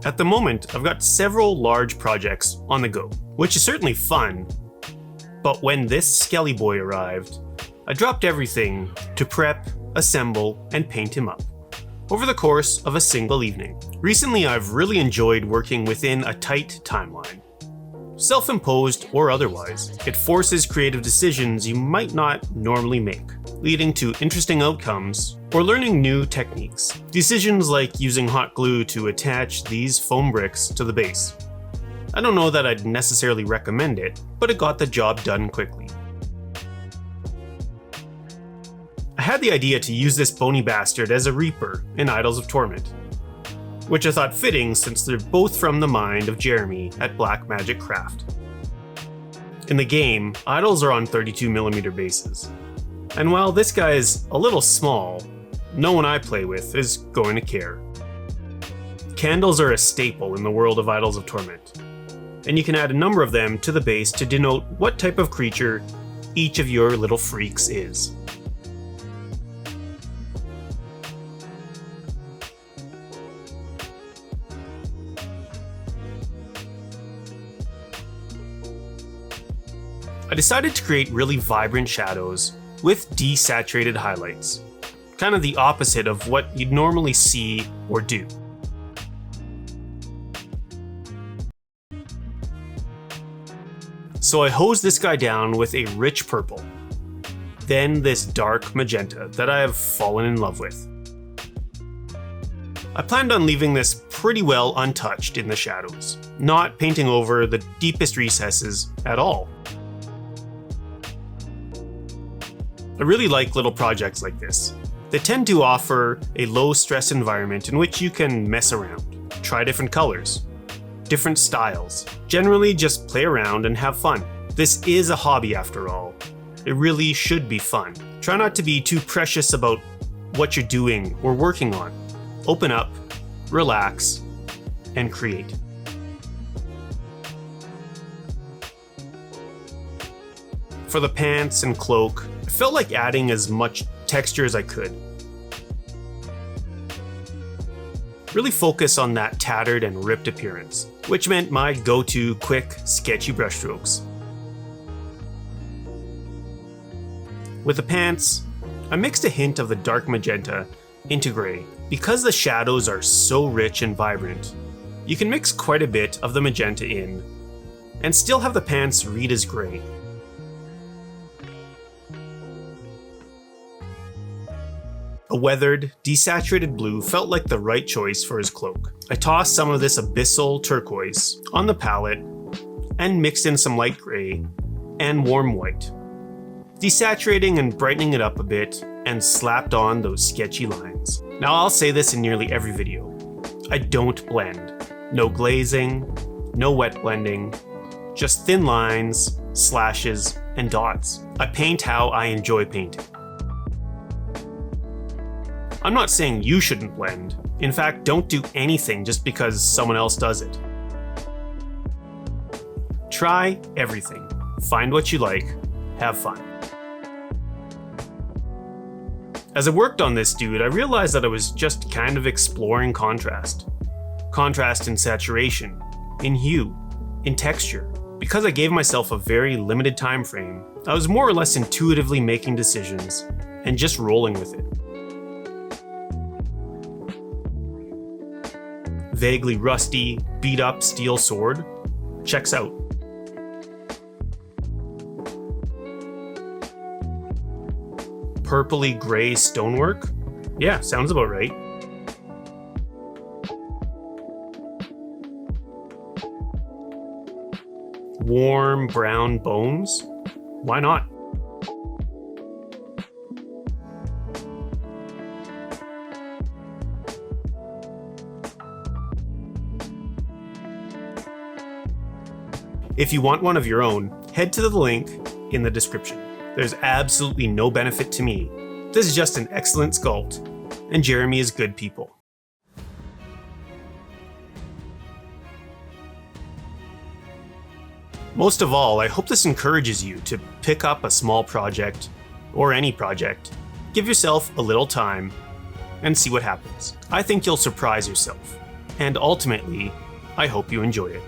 At the moment, I've got several large projects on the go, which is certainly fun, but when this Skelly boy arrived, I dropped everything to prep, assemble, and paint him up over the course of a single evening. Recently, I've really enjoyed working within a tight timeline. Self-imposed or otherwise, it forces creative decisions you might not normally make, leading to interesting outcomes or learning new techniques. Decisions like using hot glue to attach these foam bricks to the base. I don't know that I'd necessarily recommend it, but it got the job done quickly. I had the idea to use this bony bastard as a Reaper in Idols of Torment, which I thought fitting since they're both from the mind of Jeremy at Blackmagiccraft. In the game, idols are on 32mm bases, and while this guy is a little small, no one I play with is going to care. Candles are a staple in the world of Idols of Torment, and you can add a number of them to the base to denote what type of creature each of your little freaks is. I decided to create really vibrant shadows with desaturated highlights, kind of the opposite of what you'd normally see or do. So I hosed this guy down with a rich purple, then this dark magenta that I have fallen in love with. I planned on leaving this pretty well untouched in the shadows, not painting over the deepest recesses at all. I really like little projects like this. They tend to offer a low-stress environment in which you can mess around, try different colors, different styles, generally just play around and have fun. This is a hobby after all. It really should be fun. Try not to be too precious about what you're doing or working on. Open up, relax, and create. For the pants and cloak, I felt like adding as much texture as I could. Really focus on that tattered and ripped appearance, which meant my go-to quick, sketchy brushstrokes. With the pants, I mixed a hint of the dark magenta into gray. Because the shadows are so rich and vibrant, you can mix quite a bit of the magenta in and still have the pants read as gray. A weathered, desaturated blue felt like the right choice for his cloak. I tossed some of this abyssal turquoise on the palette and mixed in some light gray and warm white, desaturating and brightening it up a bit and slapped on those sketchy lines. Now I'll say this in nearly every video. I don't blend. No glazing, no wet blending, just thin lines, slashes, and dots. I paint how I enjoy painting. I'm not saying you shouldn't blend. In fact, don't do anything just because someone else does it. Try everything. Find what you like. Have fun. As I worked on this dude, I realized that I was just kind of exploring contrast. Contrast in saturation, in hue, in texture. Because I gave myself a very limited time frame, I was more or less intuitively making decisions and just rolling with it. Vaguely rusty, beat-up steel sword checks out. Purpley gray stonework? Yeah, sounds about right. Warm brown bones? Why not? If you want one of your own, head to the link in the description. There's absolutely no benefit to me. This is just an excellent sculpt, and Jeremy is good people. Most of all, I hope this encourages you to pick up a small project, or any project, give yourself a little time, and see what happens. I think you'll surprise yourself. and ultimately, I hope you enjoy it.